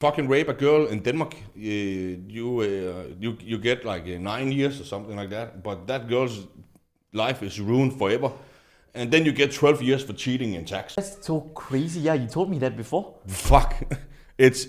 fucking rape a girl in Denmark, you get like 9 years or something like that. But that girl's life is ruined forever. And then you get 12 years for cheating in tax. That's so crazy. Yeah, you told me that before. Fuck. It's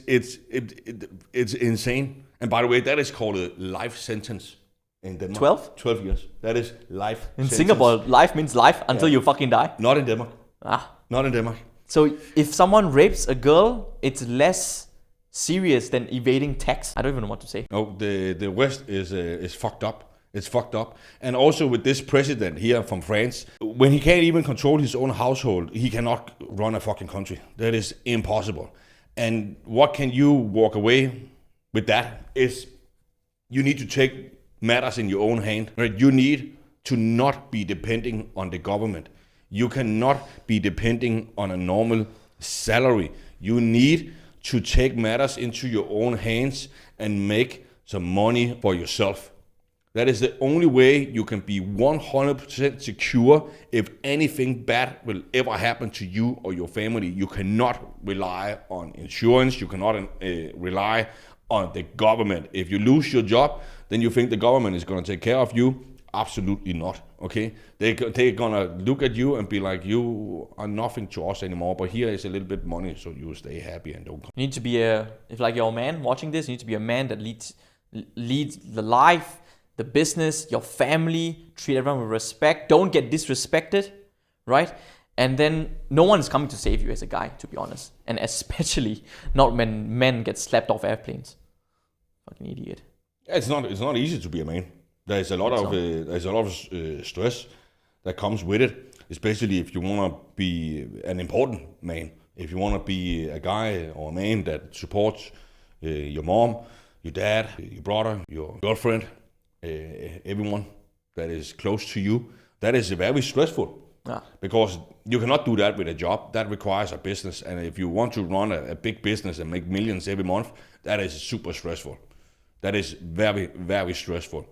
insane. And by the way, that is called a life sentence in Denmark. 12? 12 years. That is life In sentence. Singapore, life means life until you fucking die. Not in Denmark. Ah. Not in Denmark. So if someone rapes a girl, it's less serious than evading tax. I don't even know what to say. No, the West is fucked up. It's fucked up. And also with this president here from France, when he can't even control his own household, he cannot run a fucking country. That is impossible. And what can you walk away with that is you need to take matters in your own hand. Right? You need to not be depending on the government. You cannot be depending on a normal salary. You need to take matters into your own hands and make some money for yourself. That is the only way you can be 100% secure if anything bad will ever happen to you or your family. You cannot rely on insurance. You cannot rely on the government. If you lose your job, then you think the government is going to take care of you. Absolutely not, okay? They're going to look at you and be like, you are nothing to us anymore, but here is a little bit money so you stay happy and don't come. You need to be if like you're a man watching this, you need to be a man that leads the life, the business, your family, treat everyone with respect. Don't get disrespected, right? And then no one is coming to save you as a guy, to be honest. And especially not when men get slapped off airplanes. Fucking idiot. Yeah, it's not easy to be a man. There's a lot of stress that comes with it, especially if you want to be an important man. If you want to be a guy or a man that supports your mom, your dad, your brother, your girlfriend, everyone that is close to you, that is very stressful. Yeah. Because you cannot do that with a job. That requires a business. And if you want to run a big business and make millions every month, that is super stressful. That is very, very stressful.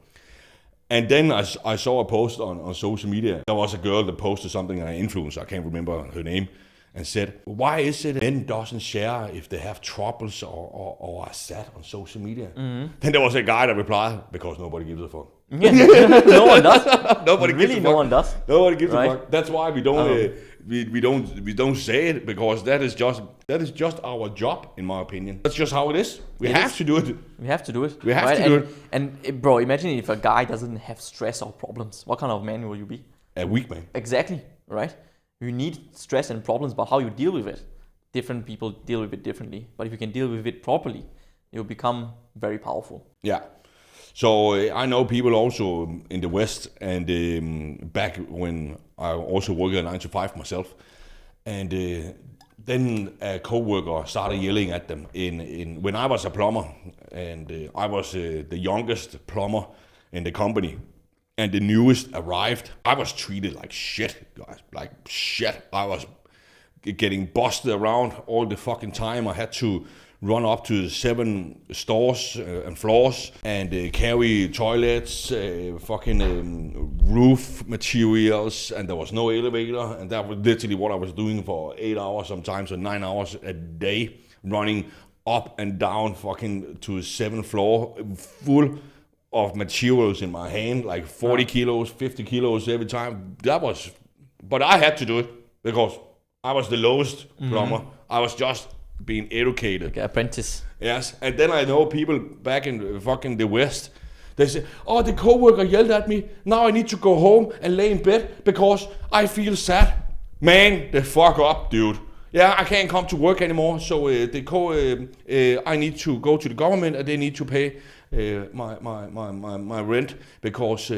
And then I saw a post on social media. There was a girl that posted something, an influencer, I can't remember her name, and said, why is it men doesn't share if they have troubles or are sad on social media? Mm-hmm. Then there was a guy that replied, because nobody gives a fuck. Yeah. No one does. Nobody really, gives a fuck. No one does. Nobody gives a fuck. That's why we don't we don't say it, because that is just our job, in my opinion. That's just how it is. We have to do it. We have to do it. We have to do it. And bro, imagine if a guy doesn't have stress or problems. What kind of man will you be? A weak man. Exactly, right? You need stress and problems, but how you deal with it. Different people deal with it differently. But if you can deal with it properly, you'll become very powerful. Yeah. So I know people also in the West, and back when I also worked at 9 to 5 myself, and then a co-worker started yelling at them when I was a plumber, and I was the youngest plumber in the company, and the newest arrived. I was treated like shit, guys, like shit. I was getting busted around all the fucking time. I had to run up to 7 stores and floors and carry toilets, roof materials, and there was no elevator, and that was literally what I was doing for 8 hours sometimes, or 9 hours a day, running up and down to 7th floor, full of materials in my hand, like 40 kilos, 50 kilos every time. But I had to do it because I was the lowest plumber. I was just being educated. Like an apprentice. Yes, and then I know people back in the West, they say, oh, the co-worker yelled at me, now I need to go home and lay in bed because I feel sad. Man, the fuck up, dude. Yeah, I can't come to work anymore, so I need to go to the government and they need to pay my rent because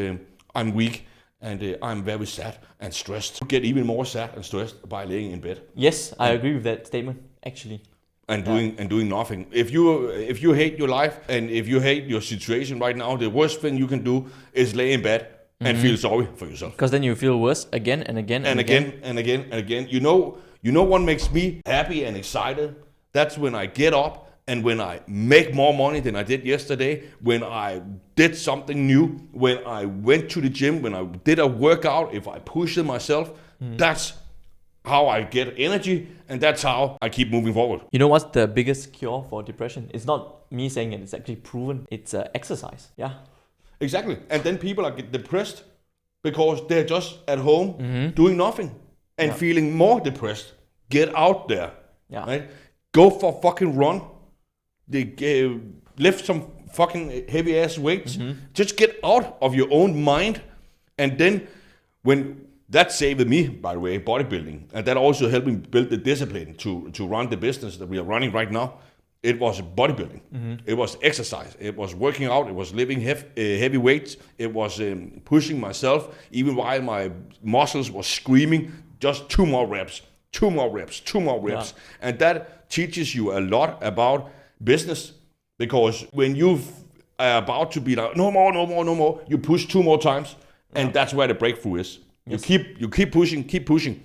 I'm weak and I'm very sad and stressed. You get even more sad and stressed by laying in bed. Yes, I agree with that statement, actually. And doing nothing. If you hate your life and if you hate your situation right now, the worst thing you can do is lay in bed and feel sorry for yourself. Because then you feel worse again and again and again and again and again. You know what makes me happy and excited? That's when I get up and when I make more money than I did yesterday, when I did something new, when I went to the gym, when I did a workout, if I pushed myself, that's how I get energy, and that's how I keep moving forward. You know what's the biggest cure for depression? It's not me saying it, it's actually proven. It's exercise. Yeah. Exactly. And then people are get depressed because they're just at home doing nothing and feeling more depressed. Get out there. Yeah. Right? Go for a fucking run. Lift some fucking heavy ass weights. Just get out of your own mind. And then when that saved me, by the way, bodybuilding, and that also helped me build the discipline to run the business that we are running right now. It was bodybuilding. It was exercise. It was working out. It was lifting heavy weights. It was pushing myself, even while my muscles were screaming, just 2 more reps, 2 more reps, 2 more reps. Yeah. And that teaches you a lot about business, because when you are about to be like, no more, you push 2 more times, and that's where the breakthrough is. Yes. You keep pushing.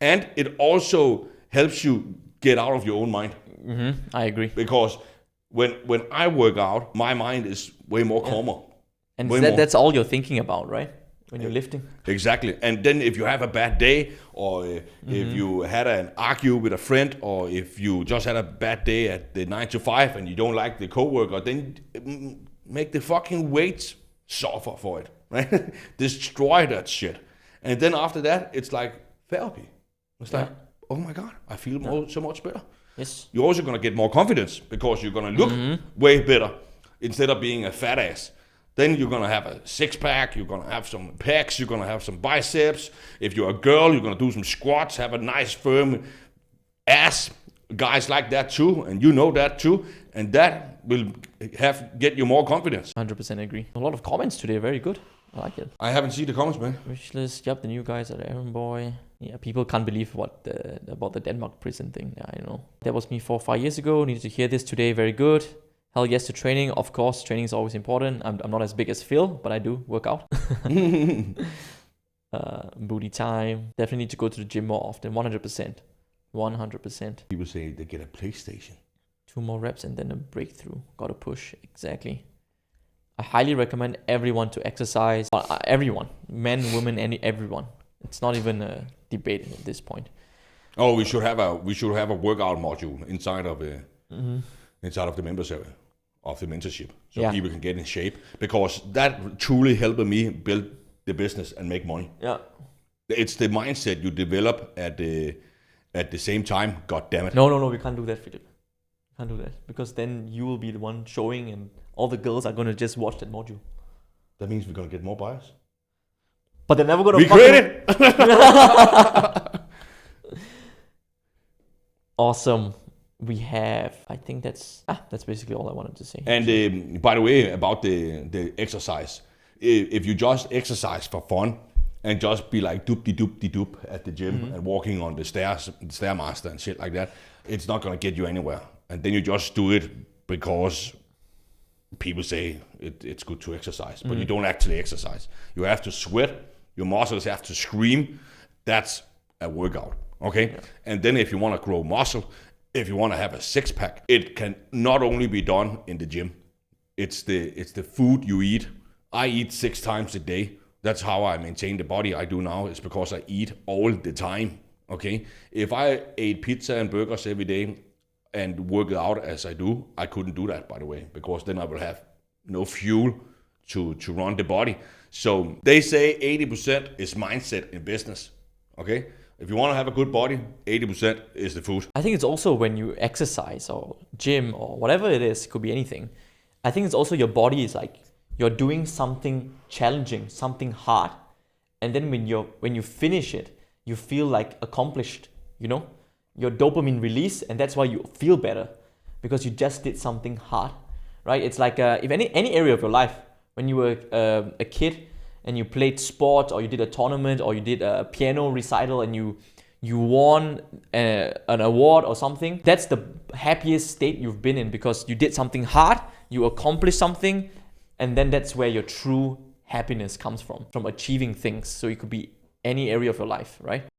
And it also helps you get out of your own mind. I agree. Because when I work out, my mind is way more calmer. And that's all you're thinking about, right? When you're lifting. Exactly. And then if you have a bad day, or if you had an argue with a friend, or if you just had a bad day at the 9 to 5 and you don't like the coworker, then make the fucking weights suffer for it, right? Destroy that shit. And then after that, it's like therapy. It's like, oh my God, I feel so much better. Yes. You're also going to get more confidence, because you're going to look way better instead of being a fat ass. Then you're going to have a 6-pack, you're going to have some pecs, you're going to have some biceps. If you're a girl, you're going to do some squats, have a nice firm ass. Guys like that too, and you know that too. And that will get you more confidence. 100% agree. A lot of comments today, very good. I like it. I haven't seen the comments, man. Wish list, yep, the new guys at Aaron Boy. Yeah, people can't believe about the Denmark prison thing. Yeah, I know. That was me 4 or 5 years ago. Needed to hear this today. Very good. Hell yes to training. Of course, training is always important. I'm not as big as Phil, but I do work out. Booty time. Definitely need to go to the gym more often. 100%. 100%. People say they get a PlayStation. 2 more reps and then a breakthrough. Gotta push. Exactly. I highly recommend everyone to exercise. Everyone. Men, women, everyone. It's not even a debate at this point. Oh, we should have a workout module inside of the members area of the mentorship, so people can get in shape, because that truly helped me build the business and make money. Yeah, it's the mindset you develop at the same time. God damn it! No, we can't do that, Philip. Can't do that, because then you will be the one showing, and all the girls are gonna just watch that module. That means we're gonna get more buyers. But they're never gonna. We create it. Awesome. We have. I think that's basically all I wanted to say. And by the way, about the exercise, if you just exercise for fun and just be like doop-de-doop-de-doop at the gym and walking on the stairmaster and shit like that, it's not gonna get you anywhere. And then you just do it because people say it's good to exercise, but you don't actually exercise. You have to sweat. Your muscles have to scream. That's a workout, okay? Yeah. And then if you want to grow muscle, if you want to have a 6-pack, it can not only be done in the gym. It's the food you eat. I eat 6 times a day. That's how I maintain the body I do now. It's because I eat all the time, okay? If I ate pizza and burgers every day and worked out as I do, I couldn't do that, by the way, because then I will have no fuel to run the body. So they say 80% is mindset in business, okay? If you want to have a good body, 80% is the food. I think it's also when you exercise or gym or whatever it is, it could be anything. I think it's also your body is like, you're doing something challenging, something hard. And then when you finish it, you feel like accomplished, you know? Your dopamine release, and that's why you feel better, because you just did something hard, right? It's like if any area of your life, when you were a kid and you played sports, or you did a tournament, or you did a piano recital and you won an award or something, that's the happiest state you've been in, because you did something hard, you accomplished something, and then that's where your true happiness comes from achieving things. So it could be any area of your life, right?